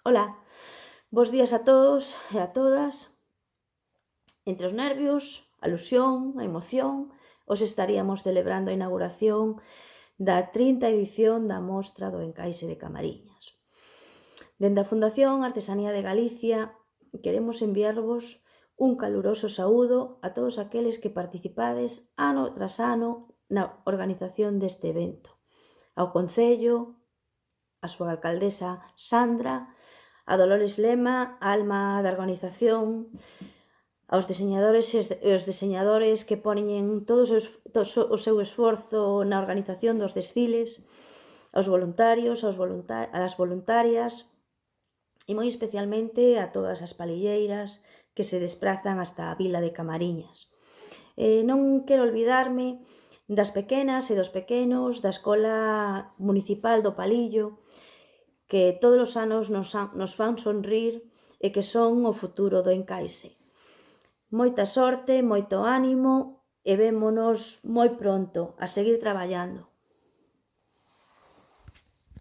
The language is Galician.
Ola, bos días a todos e a todas. Entre os nervios, a ilusión, a emoción, hoxe estaríamos celebrando a inauguración da 30ª edición da Mostra do Encaixe de Camariñas. Dende a Fundación Artesanía de Galicia queremos enviarvos un caluroso saúdo a todos aqueles que participades ano tras ano na organización deste evento. Ao Concello, a súa alcaldesa Sandra, a Dolores Lema, a alma da organización, aos deseñadores e os deseñadores que poñen todo o seu esforzo na organización dos desfiles, aos voluntarios, ás voluntarias e moi especialmente a todas as palilleiras que se desprazan hasta a vila de Camariñas. Non quero olvidarme das pequenas e dos pequenos da Escola Municipal do Palillo, que todos os anos nos fan sonrir e que son o futuro do encaixe. Moita sorte, moito ánimo e vémonos moi pronto a seguir traballando.